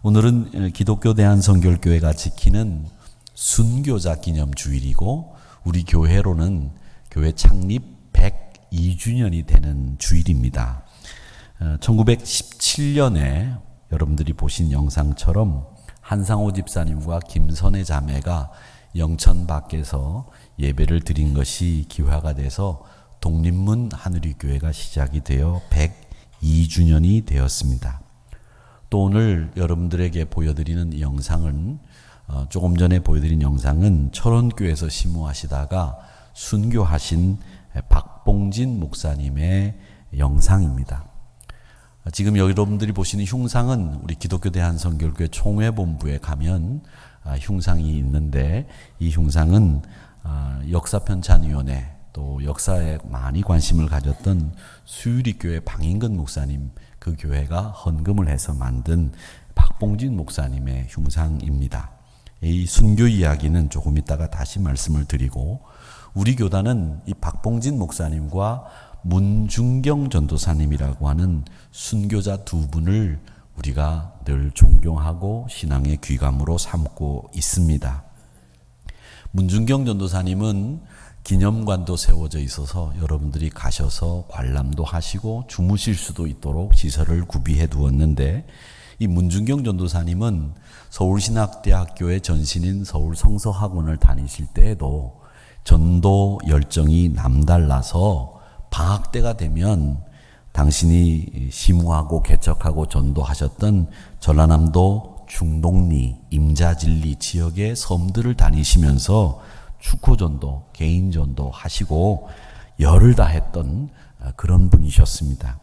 오늘은 기독교 대한성결교회가 지키는 순교자 기념 주일이고 우리 교회로는 교회 창립 102주년이 되는 주일입니다. 1917년에 여러분들이 보신 영상처럼 한상호 집사님과 김선혜 자매가 영천 밖에서 예배를 드린 것이 기화가 돼서 독립문 하늘이교회가 시작이 되어 102주년이 되었습니다. 또 오늘 여러분들에게 보여드리는 영상은 조금 전에 보여드린 영상은 철원교회에서 심우하시다가 순교하신 박봉진 목사님의 영상입니다. 지금 여러분들이 보시는 흉상은 우리 기독교 대한성결교회 총회본부에 가면 흉상이 있는데 이 흉상은 역사편찬위원회 또 역사에 많이 관심을 가졌던 수유리교회 방인근 목사님 그 교회가 헌금을 해서 만든 박봉진 목사님의 흉상입니다. 이 순교 이야기는 조금 이따가 다시 말씀을 드리고 우리 교단은 이 박봉진 목사님과 문중경 전도사님이라고 하는 순교자 두 분을 우리가 늘 존경하고 신앙의 귀감으로 삼고 있습니다. 문중경 전도사님은 기념관도 세워져 있어서 여러분들이 가셔서 관람도 하시고 주무실 수도 있도록 시설을 구비해 두었는데 이 문중경 전도사님은 서울신학대학교의 전신인 서울성서학원을 다니실 때에도 전도 열정이 남달라서 방학 때가 되면 당신이 심우하고 개척하고 전도하셨던 전라남도 중동리, 임자진리 지역의 섬들을 다니시면서 축호전도, 개인전도 하시고 열을 다했던 그런 분이셨습니다.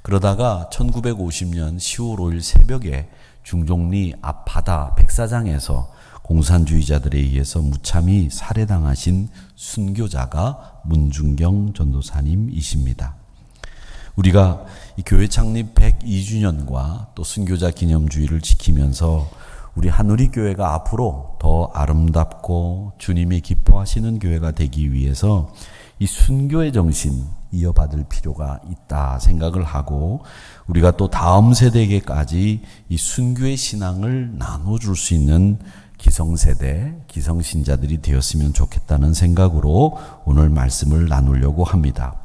그러다가 1950년 10월 5일 새벽에 중종리 앞바다 백사장에서 공산주의자들에 의해서 무참히 살해당하신 순교자가 문중경 전도사님이십니다. 우리가 이 교회 창립 102주년과 또 순교자 기념주의를 지키면서 우리 한우리교회가 앞으로 더 아름답고 주님이 기뻐하시는 교회가 되기 위해서 이 순교의 정신 이어받을 필요가 있다 생각을 하고 우리가 또 다음 세대에게까지 이 순교의 신앙을 나눠줄 수 있는 기성세대, 기성신자들이 되었으면 좋겠다는 생각으로 오늘 말씀을 나누려고 합니다.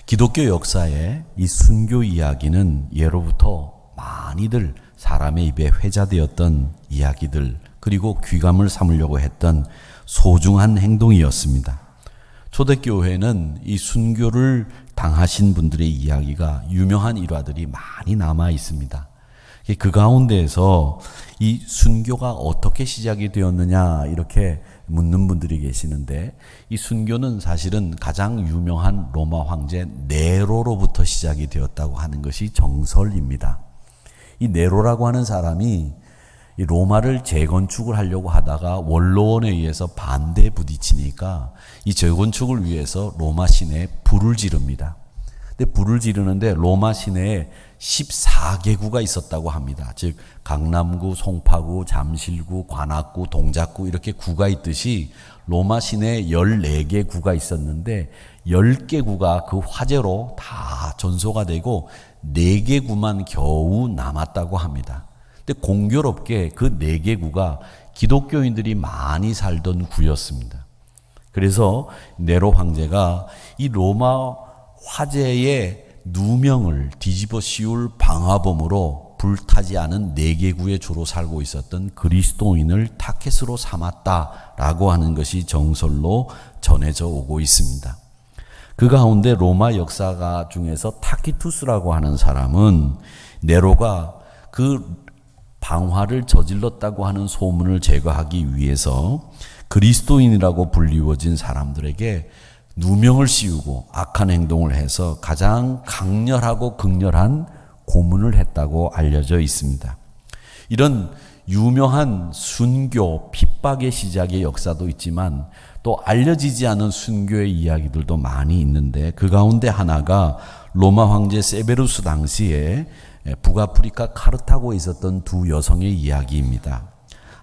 기독교 역사에 이 순교 이야기는 예로부터 많이들 사람의 입에 회자되었던 이야기들 그리고 귀감을 삼으려고 했던 소중한 행동이었습니다. 초대교회는 이 순교를 당하신 분들의 이야기가 유명한 일화들이 많이 남아 있습니다. 그 가운데에서 이 순교가 어떻게 시작이 되었느냐 이렇게 묻는 분들이 계시는데 이 순교는 사실은 가장 유명한 로마 황제 네로로부터 시작이 되었다고 하는 것이 정설입니다. 이 네로라고 하는 사람이 이 로마를 재건축을 하려고 하다가 원로원에 의해서 반대에 부딪히니까 이 재건축을 위해서 로마 시내에 불을 지릅니다. 근데 불을 지르는데 로마 시내에 14개구가 있었다고 합니다. 즉 강남구, 송파구, 잠실구, 관악구, 동작구 이렇게 구가 있듯이 로마 시내에 14개 구가 있었는데 10개 구가 그 화재로 다 전소가 되고 4개 구만 겨우 남았다고 합니다. 근데 공교롭게 그 4개 구가 기독교인들이 많이 살던 구였습니다. 그래서 네로 황제가 이 로마 화재의 누명을 뒤집어 씌울 방화범으로 불타지 않은 4개 구에 주로 살고 있었던 그리스도인을 타켓으로 삼았다라고 하는 것이 정설로 전해져 오고 있습니다. 그 가운데 로마 역사가 중에서 타키투스라고 하는 사람은 네로가 그 방화를 저질렀다고 하는 소문을 제거하기 위해서 그리스도인이라고 불리워진 사람들에게 누명을 씌우고 악한 행동을 해서 가장 강렬하고 극렬한 고문을 했다고 알려져 있습니다. 이런 유명한 순교, 핍박의 시작의 역사도 있지만 또 알려지지 않은 순교의 이야기들도 많이 있는데 그 가운데 하나가 로마 황제 세베루스 당시에 북아프리카 카르타고에 있었던 두 여성의 이야기입니다.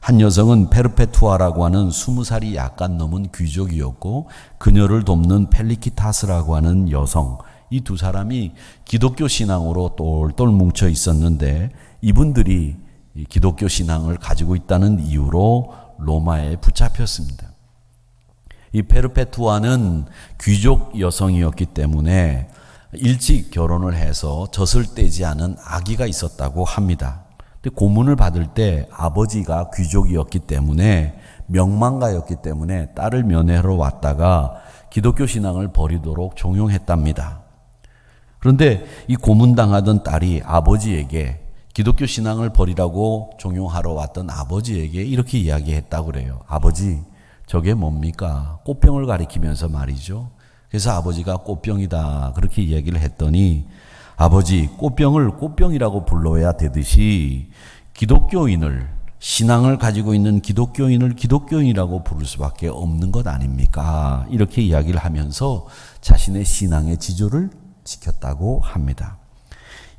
한 여성은 페르페투아라고 하는 20살이 약간 넘은 귀족이었고 그녀를 돕는 펠리키타스라고 하는 여성, 이 두 사람이 기독교 신앙으로 똘똘 뭉쳐 있었는데 이분들이 이 기독교 신앙을 가지고 있다는 이유로 로마에 붙잡혔습니다. 이 페르페투아는 귀족 여성이었기 때문에 일찍 결혼을 해서 젖을 떼지 않은 아기가 있었다고 합니다. 근데 고문을 받을 때 아버지가 귀족이었기 때문에 명망가였기 때문에 딸을 면회하러 왔다가 기독교 신앙을 버리도록 종용했답니다. 그런데 이 고문당하던 딸이 아버지에게 기독교 신앙을 버리라고 종용하러 왔던 아버지에게 이렇게 이야기했다고 그래요. 아버지, 저게 뭡니까? 꽃병을 가리키면서 말이죠. 그래서 아버지가 꽃병이다 그렇게 이야기를 했더니 아버지, 꽃병을 꽃병이라고 불러야 되듯이 기독교인을, 신앙을 가지고 있는 기독교인을 기독교인이라고 부를 수밖에 없는 것 아닙니까? 이렇게 이야기를 하면서 자신의 신앙의 지조를 지켰다고 합니다.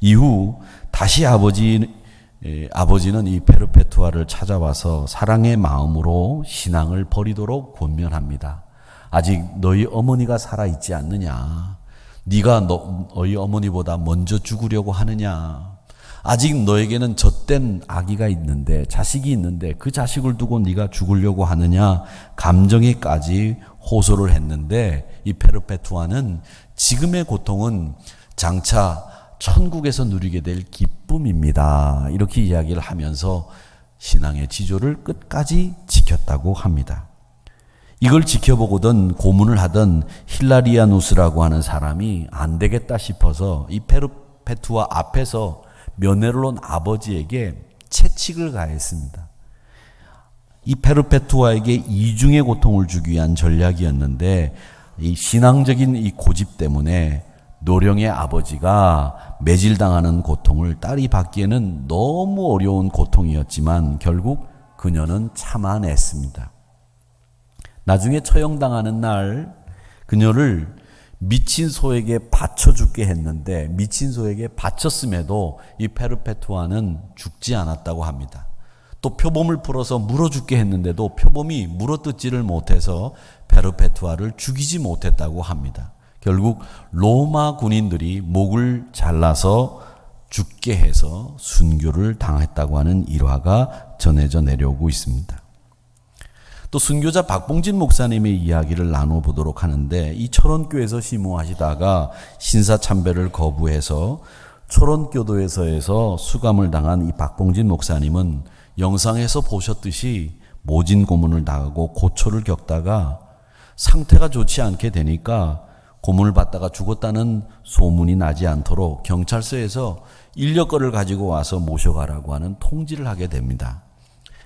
이후 다시 아버지는 이 페르페투아를 찾아와서 사랑의 마음으로 신앙을 버리도록 권면합니다. 아직 너희 어머니가 살아있지 않느냐? 네가 너희 어머니보다 먼저 죽으려고 하느냐? 아직 너에게는 젖된 아기가 있는데, 자식이 있는데 그 자식을 두고 네가 죽으려고 하느냐? 감정에까지 호소를 했는데 이 페르페투아는 지금의 고통은 장차 천국에서 누리게 될 기쁨입니다. 이렇게 이야기를 하면서 신앙의 지조를 끝까지 지켰다고 합니다. 이걸 지켜보고든 고문을 하던 힐라리아누스라고 하는 사람이 안 되겠다 싶어서 이 페르페투아 앞에서 면회를 온 아버지에게 채찍을 가했습니다. 이 페르페투아에게 이중의 고통을 주기 위한 전략이었는데 이 신앙적인 이 고집 때문에 노령의 아버지가 매질당하는 고통을 딸이 받기에는 너무 어려운 고통이었지만 결국 그녀는 참아냈습니다. 나중에 처형당하는 날 그녀를 미친 소에게 바쳐 죽게 했는데 미친 소에게 바쳤음에도 이 페르페투아는 죽지 않았다고 합니다. 또 표범을 풀어서 물어 죽게 했는데도 표범이 물어뜯지를 못해서 페르페투아를 죽이지 못했다고 합니다. 결국 로마 군인들이 목을 잘라서 죽게 해서 순교를 당했다고 하는 일화가 전해져 내려오고 있습니다. 또 순교자 박봉진 목사님의 이야기를 나눠보도록 하는데 이 철원교에서 심호하시다가 신사참배를 거부해서 철원교도에서 수감을 당한 이 박봉진 목사님은 영상에서 보셨듯이 모진 고문을 당하고 고초를 겪다가 상태가 좋지 않게 되니까 고문을 받다가 죽었다는 소문이 나지 않도록 경찰서에서 인력거를 가지고 와서 모셔가라고 하는 통지를 하게 됩니다.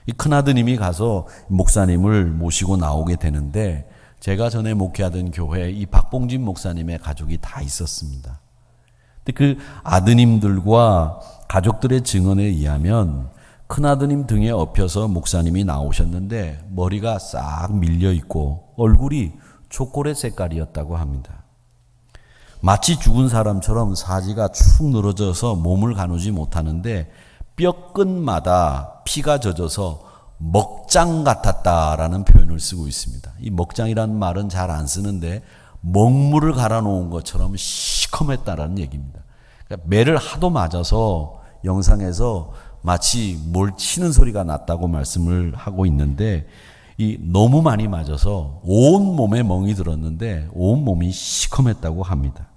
이 큰아드님이 가서 목사님을 모시고 나오게 되는데 제가 전에 목회하던 교회에 이 박봉진 목사님의 가족이 다 있었습니다. 근데 그 아드님들과 가족들의 증언에 의하면 큰아드님 등에 엎여서 목사님이 나오셨는데 머리가 싹 밀려 있고 얼굴이 초콜릿 색깔이었다고 합니다. 마치 죽은 사람처럼 사지가 축 늘어져서 몸을 가누지 못하는데 뼈끝마다 피가 젖어서 먹장 같았다라는 표현을 쓰고 있습니다. 이 먹장이라는 말은 잘 안 쓰는데 먹물을 갈아 놓은 것처럼 시커맸다라는 얘기입니다. 그러니까 매를 하도 맞아서 영상에서 마치 뭘 치는 소리가 났다고 말씀을 하고 있는데 이 너무 많이 맞아서 온 몸에 멍이 들었는데 온 몸이 시커맸다고 합니다.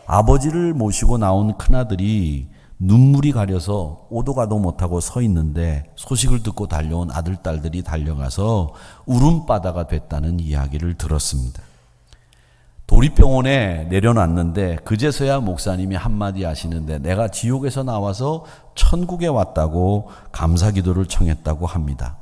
아버지를 모시고 나온 큰아들이 눈물이 가려서 오도 가도 못하고 서 있는데 소식을 듣고 달려온 아들, 딸들이 달려가서 울음바다가 됐다는 이야기를 들었습니다. 도립병원에 내려놨는데 그제서야 목사님이 한마디 하시는데 내가 지옥에서 나와서 천국에 왔다고 감사기도를 청했다고 합니다.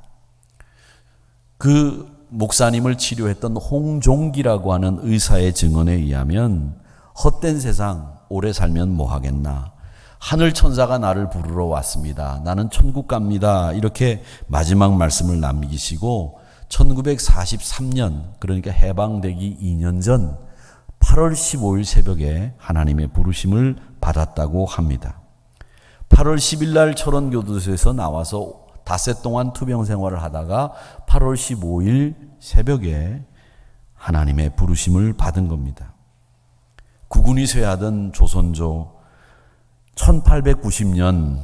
그 목사님을 치료했던 홍종기라고 하는 의사의 증언에 의하면 헛된 세상 오래 살면 뭐하겠나. 하늘 천사가 나를 부르러 왔습니다. 나는 천국 갑니다. 이렇게 마지막 말씀을 남기시고 1943년 그러니까 해방되기 2년 전 8월 15일 새벽에 하나님의 부르심을 받았다고 합니다. 8월 10일 날 철원교도소에서 나와서 닷새 동안 투병 생활을 하다가 8월 15일 새벽에 하나님의 부르심을 받은 겁니다. 국군이 쇠하던 조선조 1890년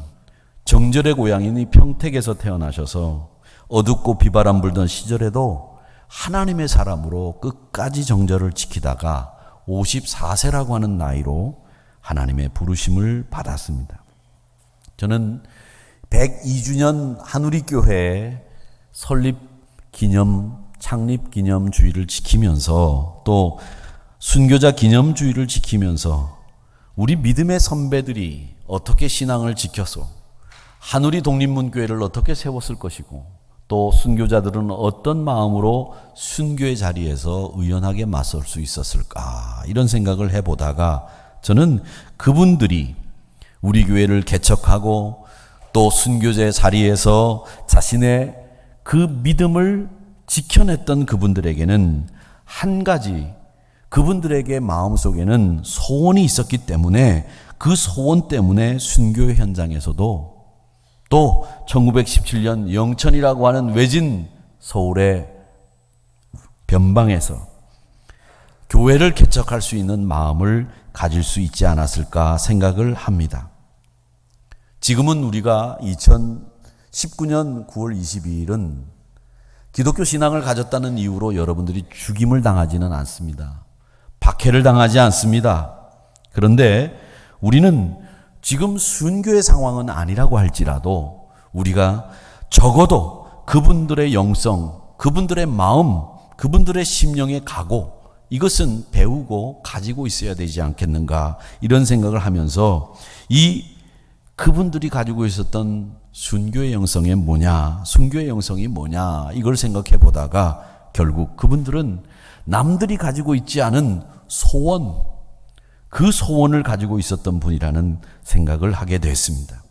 정절의 고향인 이 평택에서 태어나셔서 어둡고 비바람 불던 시절에도 하나님의 사람으로 끝까지 정절을 지키다가 54세라고 하는 나이로 하나님의 부르심을 받았습니다. 저는 102주년 한우리교회 설립 기념, 창립 기념 주일을 지키면서 또 순교자 기념 주일을 지키면서 우리 믿음의 선배들이 어떻게 신앙을 지켜서 한우리 독립문교회를 어떻게 세웠을 것이고 또 순교자들은 어떤 마음으로 순교의 자리에서 의연하게 맞설 수 있었을까, 이런 생각을 해보다가 저는 그분들이 우리 교회를 개척하고 또 순교자의 자리에서 자신의 그 믿음을 지켜냈던 그분들에게는 한 가지, 그분들에게 마음속에는 소원이 있었기 때문에 그 소원 때문에 순교 현장에서도 또 1917년 영천이라고 하는 외진 서울의 변방에서 교회를 개척할 수 있는 마음을 가질 수 있지 않았을까 생각을 합니다. 지금은 우리가 2019년 9월 22일은 기독교 신앙을 가졌다는 이유로 여러분들이 죽임을 당하지는 않습니다. 박해를 당하지 않습니다. 그런데 우리는 지금 순교의 상황은 아니라고 할지라도 우리가 적어도 그분들의 영성, 그분들의 마음, 그분들의 심령의 각오, 이것은 배우고 가지고 있어야 되지 않겠는가, 이런 생각을 하면서 그분들이 가지고 있었던 순교의 영성이 뭐냐, 순교의 영성이 뭐냐, 이걸 생각해 보다가 결국 그분들은 남들이 가지고 있지 않은 소원, 그 소원을 가지고 있었던 분이라는 생각을 하게 됐습니다.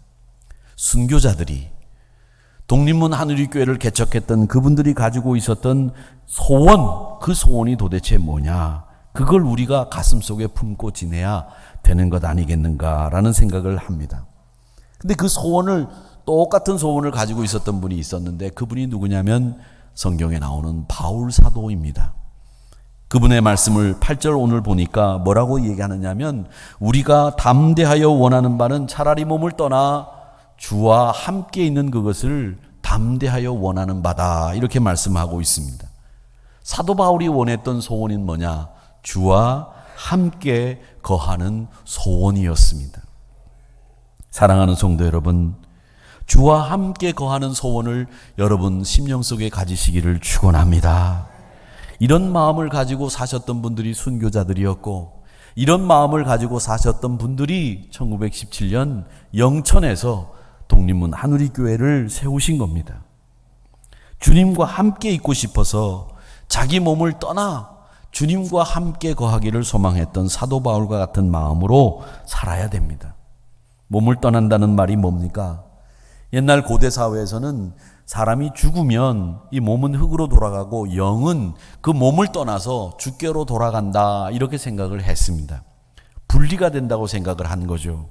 순교자들이 독립문 한우리교회를 개척했던 그분들이 가지고 있었던 소원, 그 소원이 도대체 뭐냐, 그걸 우리가 가슴속에 품고 지내야 되는 것 아니겠는가라는 생각을 합니다. 근데 그 소원을, 똑같은 소원을 가지고 있었던 분이 있었는데 그분이 누구냐면 성경에 나오는 바울 사도입니다. 그분의 말씀을 8절 오늘 보니까 뭐라고 얘기하느냐면 우리가 담대하여 원하는 바는 차라리 몸을 떠나 주와 함께 있는 그것을 담대하여 원하는 바다, 이렇게 말씀하고 있습니다. 사도 바울이 원했던 소원이 뭐냐? 주와 함께 거하는 소원이었습니다. 사랑하는 성도 여러분, 주와 함께 거하는 소원을 여러분 심령 속에 가지시기를 축원합니다. 이런 마음을 가지고 사셨던 분들이 순교자들이었고, 이런 마음을 가지고 사셨던 분들이 1917년 영천에서 독립문 한우리교회를 세우신 겁니다. 주님과 함께 있고 싶어서 자기 몸을 떠나 주님과 함께 거하기를 소망했던 사도 바울과 같은 마음으로 살아야 됩니다. 몸을 떠난다는 말이 뭡니까? 옛날 고대 사회에서는 사람이 죽으면 이 몸은 흙으로 돌아가고 영은 그 몸을 떠나서 주께로 돌아간다, 이렇게 생각을 했습니다. 분리가 된다고 생각을 한 거죠.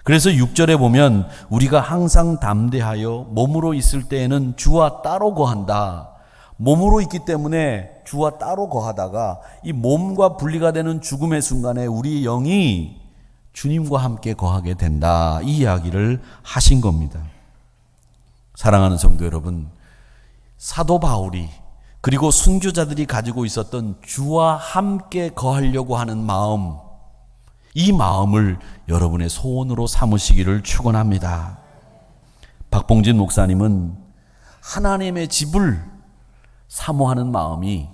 그래서 6절에 보면 우리가 항상 담대하여 몸으로 있을 때에는 주와 따로 거한다. 몸으로 있기 때문에 주와 따로 거하다가 이 몸과 분리가 되는 죽음의 순간에 우리 영이 주님과 함께 거하게 된다, 이 이야기를 하신 겁니다. 사랑하는 성도 여러분, 사도 바울이 그리고 순교자들이 가지고 있었던 주와 함께 거하려고 하는 마음, 이 마음을 여러분의 소원으로 삼으시기를 축원합니다. 박봉진 목사님은 하나님의 집을 사모하는 마음이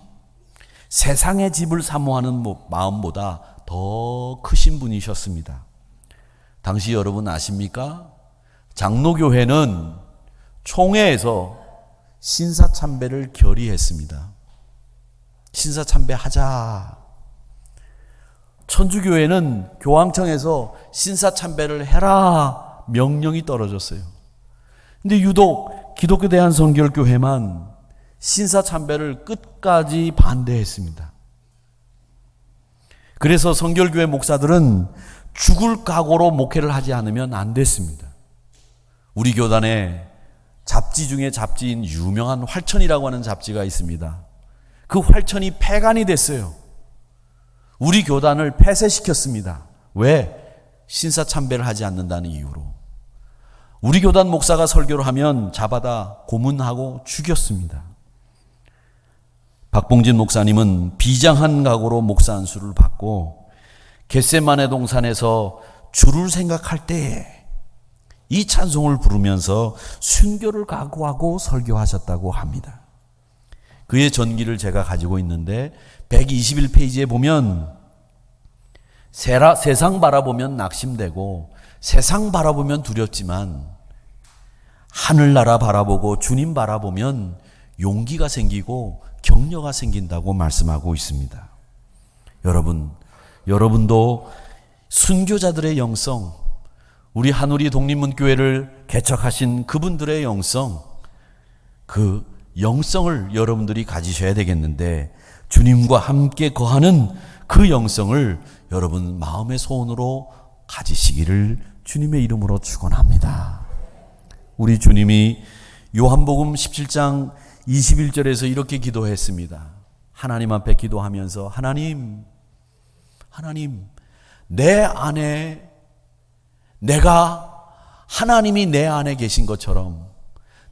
세상의 집을 사모하는 마음보다 더 크신 분이셨습니다. 당시 여러분 아십니까? 장로교회는 총회에서 신사참배를 결의했습니다. 신사참배하자. 천주교회는 교황청에서 신사참배를 해라 명령이 떨어졌어요. 근데 유독 기독교 대한성결교회만 신사참배를 끝까지 반대했습니다. 그래서 성결교회 목사들은 죽을 각오로 목회를 하지 않으면 안 됐습니다. 우리 교단에 잡지 중에 잡지인 유명한 활천이라고 하는 잡지가 있습니다. 그 활천이 폐간이 됐어요. 우리 교단을 폐쇄시켰습니다. 왜? 신사참배를 하지 않는다는 이유로. 우리 교단 목사가 설교를 하면 잡아다 고문하고 죽였습니다. 박봉진 목사님은 비장한 각오로 목사 안수를 받고 겟세마네 동산에서 주를 생각할 때에 이 찬송을 부르면서 순교를 각오하고 설교하셨다고 합니다. 그의 전기를 제가 가지고 있는데 121페이지에 보면 세상 바라보면 낙심되고 세상 바라보면 두렵지만 하늘나라 바라보고 주님 바라보면 용기가 생기고 격려가 생긴다고 말씀하고 있습니다. 여러분도 순교자들의 영성, 우리 한우리 독립문교회를 개척하신 그분들의 영성, 그 영성을 여러분들이 가지셔야 되겠는데 주님과 함께 거하는 그 영성을 여러분 마음의 소원으로 가지시기를 주님의 이름으로 축원합니다. 우리 주님이 요한복음 17장 21절에서 이렇게 기도했습니다. 하나님 앞에 기도하면서 하나님, 내 안에 하나님이 내 안에 계신 것처럼,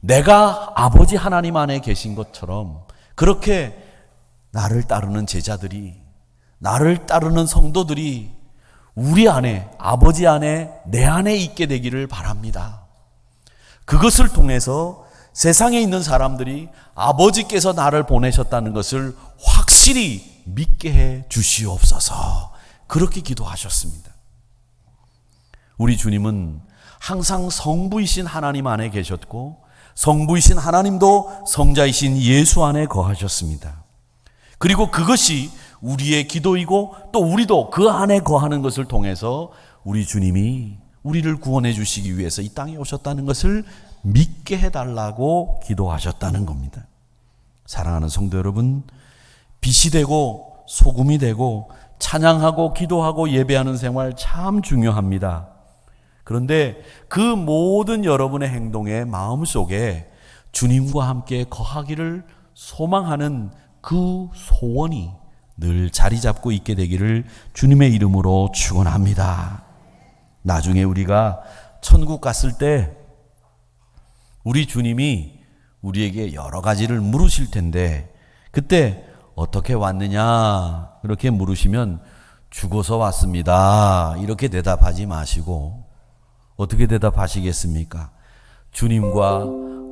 내가 아버지 하나님 안에 계신 것처럼 그렇게 나를 따르는 제자들이, 나를 따르는 성도들이 우리 안에, 아버지 안에, 내 안에 있게 되기를 바랍니다. 그것을 통해서 세상에 있는 사람들이 아버지께서 나를 보내셨다는 것을 확실히 믿게 해 주시옵소서. 그렇게 기도하셨습니다. 우리 주님은 항상 성부이신 하나님 안에 계셨고 성부이신 하나님도 성자이신 예수 안에 거하셨습니다. 그리고 그것이 우리의 기도이고 또 우리도 그 안에 거하는 것을 통해서 우리 주님이 우리를 구원해 주시기 위해서 이 땅에 오셨다는 것을 믿게 해달라고 기도하셨다는 겁니다. 사랑하는 성도 여러분, 빛이 되고 소금이 되고 찬양하고 기도하고 예배하는 생활 참 중요합니다. 그런데 그 모든 여러분의 행동의 마음속에 주님과 함께 거하기를 소망하는 그 소원이 늘 자리 잡고 있게 되기를 주님의 이름으로 축원합니다. 나중에 우리가 천국 갔을 때 우리 주님이 우리에게 여러 가지를 물으실 텐데 그때 어떻게 왔느냐 이렇게 물으시면 죽어서 왔습니다 이렇게 대답하지 마시고 어떻게 대답하시겠습니까? 주님과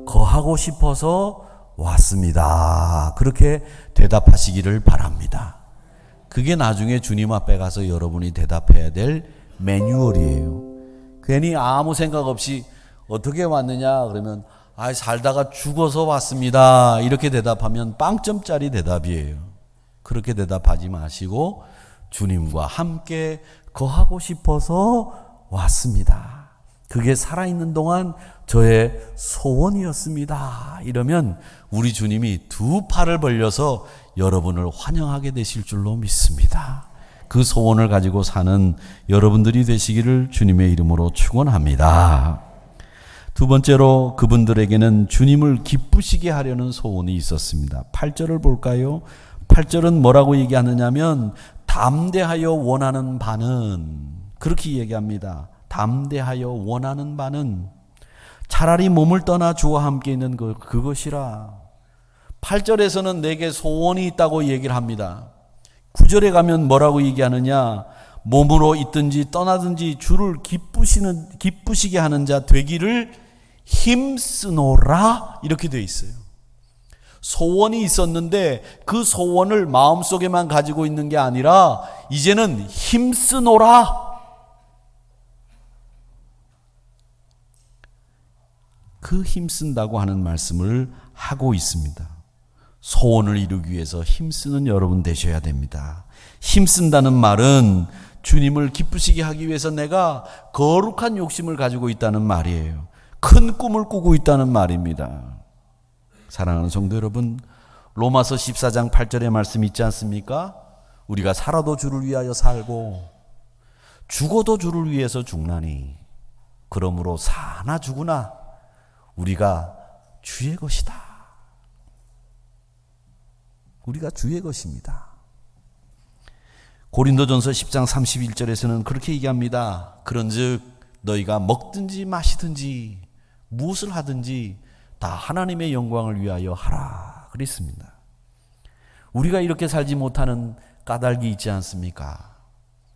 거하고 싶어서 왔습니다. 그렇게 대답하시기를 바랍니다. 그게 나중에 주님 앞에 가서 여러분이 대답해야 될 매뉴얼이에요. 괜히 아무 생각 없이 어떻게 왔느냐 그러면 살다가 죽어서 왔습니다 이렇게 대답하면 빵점짜리 대답이에요. 그렇게 대답하지 마시고 주님과 함께 거하고 싶어서 왔습니다. 그게 살아있는 동안 저의 소원이었습니다. 이러면 우리 주님이 두 팔을 벌려서 여러분을 환영하게 되실 줄로 믿습니다. 그 소원을 가지고 사는 여러분들이 되시기를 주님의 이름으로 축원합니다. 두 번째로 그분들에게는 주님을 기쁘시게 하려는 소원이 있었습니다. 8절을 볼까요? 8절은 뭐라고 얘기하느냐면 담대하여 원하는 바는 그렇게 얘기합니다. 담대하여 원하는 바는 차라리 몸을 떠나 주와 함께 있는 그것이라. 8절에서는 내게 소원이 있다고 얘기를 합니다. 9절에 가면 뭐라고 얘기하느냐? 몸으로 있든지 떠나든지 주를 기쁘시게 하는 자 되기를 힘쓰노라 이렇게 되어 있어요. 소원이 있었는데 그 소원을 마음속에만 가지고 있는 게 아니라 이제는 힘쓰노라. 그 힘쓴다고 하는 말씀을 하고 있습니다. 소원을 이루기 위해서 힘쓰는 여러분 되셔야 됩니다. 힘쓴다는 말은 주님을 기쁘시게 하기 위해서 내가 거룩한 욕심을 가지고 있다는 말이에요. 큰 꿈을 꾸고 있다는 말입니다. 사랑하는 성도 여러분, 로마서 14장 8절의 말씀 있지 않습니까? 우리가 살아도 주를 위하여 살고 죽어도 주를 위해서 죽나니 그러므로 사나 죽으나 우리가 주의 것이다. 우리가 주의 것입니다. 고린도전서 10장 31절에서는 그렇게 얘기합니다. 그런즉 너희가 먹든지 마시든지 무엇을 하든지 다 하나님의 영광을 위하여 하라 그랬습니다. 우리가 이렇게 살지 못하는 까닭이 있지 않습니까?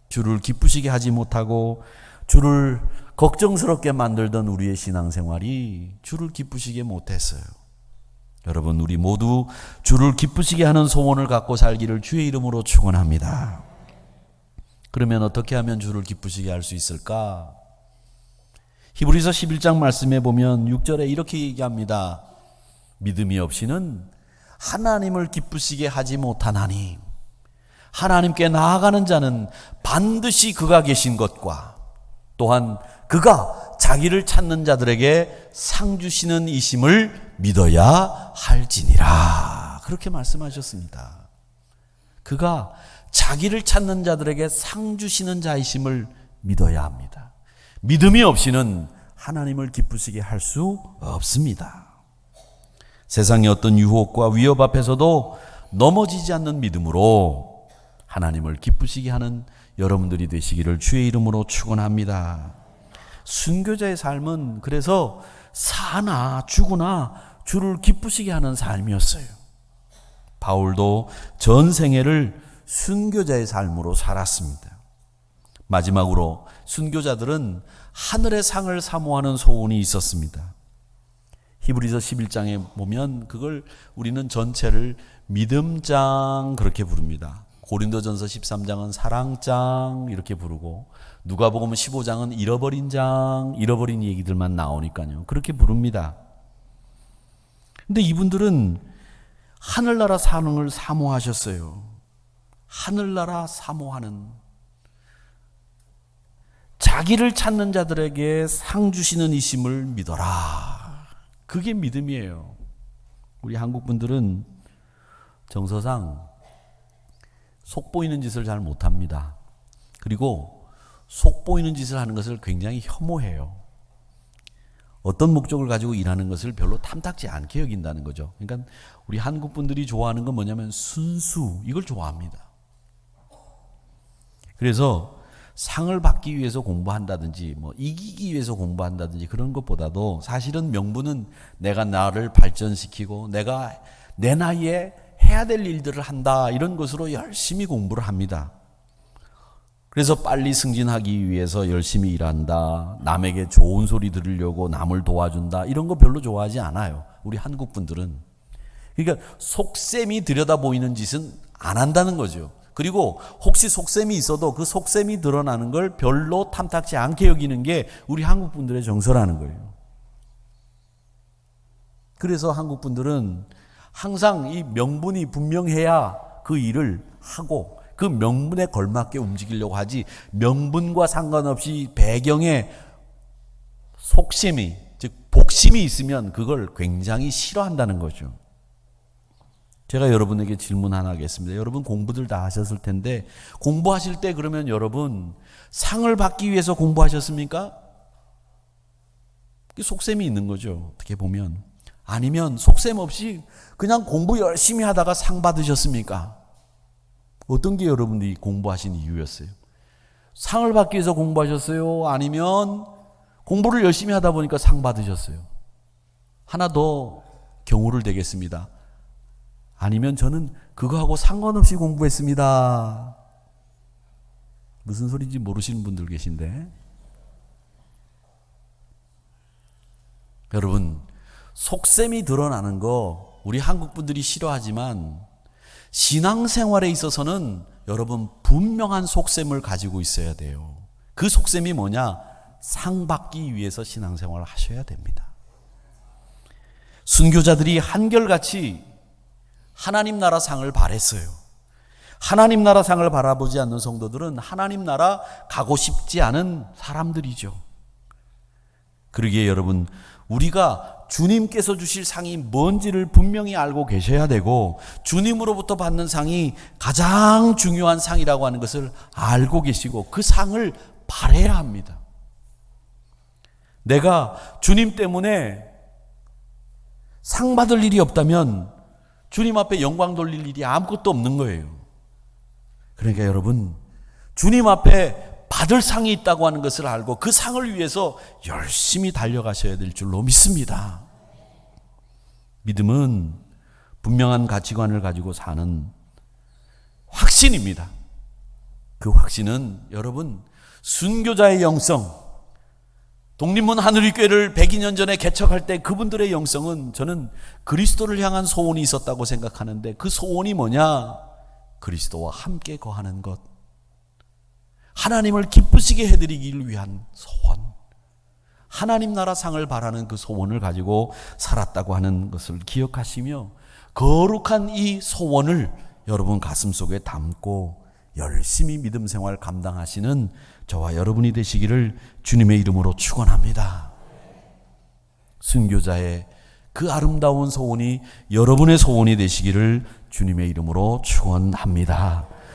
주를 기쁘시게 하지 못하고 주를 걱정스럽게 만들던 우리의 신앙생활이 주를 기쁘시게 못했어요. 여러분, 우리 모두 주를 기쁘시게 하는 소원을 갖고 살기를 주의 이름으로 축원합니다. 그러면 어떻게 하면 주를 기쁘시게 할 수 있을까? 히브리서 11장 말씀에 보면 6절에 이렇게 얘기합니다. 믿음이 없이는 하나님을 기쁘시게 하지 못하나니 하나님께 나아가는 자는 반드시 그가 계신 것과 또한 그가 자기를 찾는 자들에게 상 주시는 이심을 믿어야 할지니라. 그렇게 말씀하셨습니다. 그가 자기를 찾는 자들에게 상 주시는 자이심을 믿어야 합니다. 믿음이 없이는 하나님을 기쁘시게 할 수 없습니다. 세상의 어떤 유혹과 위협 앞에서도 넘어지지 않는 믿음으로 하나님을 기쁘시게 하는 여러분들이 되시기를 주의 이름으로 축원합니다. 순교자의 삶은 그래서 사나 죽으나 주를 기쁘시게 하는 삶이었어요. 바울도 전 생애를 순교자의 삶으로 살았습니다. 마지막으로 순교자들은 하늘의 상을 사모하는 소원이 있었습니다. 히브리서 11장에 보면 그걸 우리는 전체를 믿음장 그렇게 부릅니다. 고린도전서 13장은 사랑장 이렇게 부르고 누가복음 15장은 잃어버린 얘기들만 나오니까요. 그렇게 부릅니다. 근데 이분들은 하늘나라 사는 사모하셨어요. 하늘나라 사모하는, 자기를 찾는 자들에게 상 주시는 이심을 믿어라. 그게 믿음이에요. 우리 한국 분들은 정서상 속 보이는 짓을 잘 못합니다. 그리고 속 보이는 짓을 하는 것을 굉장히 혐오해요. 어떤 목적을 가지고 일하는 것을 별로 탐탁지 않게 여긴다는 거죠. 그러니까 우리 한국 분들이 좋아하는 건 뭐냐면 순수, 이걸 좋아합니다. 그래서 상을 받기 위해서 공부한다든지 뭐 이기기 위해서 공부한다든지 그런 것보다도 사실은 명분은 내가 나를 발전시키고 내가 내 나이에 해야 될 일들을 한다, 이런 것으로 열심히 공부를 합니다. 그래서 빨리 승진하기 위해서 열심히 일한다, 남에게 좋은 소리 들으려고 남을 도와준다, 이런 거 별로 좋아하지 않아요. 우리 한국 분들은. 그러니까 속셈이 들여다 보이는 짓은 안 한다는 거죠. 그리고 혹시 속셈이 있어도 그 속셈이 드러나는 걸 별로 탐탁지 않게 여기는 게 우리 한국 분들의 정서라는 거예요. 그래서 한국 분들은 항상 이 명분이 분명해야 그 일을 하고 그 명분에 걸맞게 움직이려고 하지, 명분과 상관없이 배경에 속셈이, 즉 복심이 있으면 그걸 굉장히 싫어한다는 거죠. 제가 여러분에게 질문 하나 하겠습니다. 여러분 공부들 다 하셨을 텐데 공부하실 때 그러면 여러분 상을 받기 위해서 공부하셨습니까? 속셈이 있는 거죠. 어떻게 보면. 아니면 속셈 없이 그냥 공부 열심히 하다가 상 받으셨습니까? 어떤 게 여러분들이 공부하신 이유였어요? 상을 받기 위해서 공부하셨어요? 아니면 공부를 열심히 하다 보니까 상 받으셨어요? 하나 더 경우를 대겠습니다. 아니면 저는 그거하고 상관없이 공부했습니다. 무슨 소리인지 모르시는 분들 계신데, 여러분 속셈이 드러나는 거 우리 한국 분들이 싫어하지만 신앙생활에 있어서는 여러분 분명한 속셈을 가지고 있어야 돼요. 그 속셈이 뭐냐? 상 받기 위해서 신앙생활을 하셔야 됩니다. 순교자들이 한결같이 하나님 나라 상을 바랬어요. 하나님 나라 상을 바라보지 않는 성도들은 하나님 나라 가고 싶지 않은 사람들이죠. 그러기에 여러분, 우리가 주님께서 주실 상이 뭔지를 분명히 알고 계셔야 되고, 주님으로부터 받는 상이 가장 중요한 상이라고 하는 것을 알고 계시고 그 상을 바라야 합니다. 내가 주님 때문에 상 받을 일이 없다면 주님 앞에 영광 돌릴 일이 아무것도 없는 거예요. 그러니까 여러분, 주님 앞에 받을 상이 있다고 하는 것을 알고 그 상을 위해서 열심히 달려가셔야 될 줄로 믿습니다. 믿음은 분명한 가치관을 가지고 사는 확신입니다. 그 확신은 여러분 순교자의 영성, 독립문 하늘의교회를 102년 전에 개척할 때 그분들의 영성은 저는 그리스도를 향한 소원이 있었다고 생각하는데 그 소원이 뭐냐? 그리스도와 함께 거하는 것, 하나님을 기쁘시게 해드리기를 위한 소원, 하나님 나라 상을 바라는 그 소원을 가지고 살았다고 하는 것을 기억하시며 거룩한 이 소원을 여러분 가슴속에 담고 열심히 믿음 생활 감당하시는 저와 여러분이 되시기를 주님의 이름으로 축원합니다. 순교자의 그 아름다운 소원이 여러분의 소원이 되시기를 주님의 이름으로 축원합니다.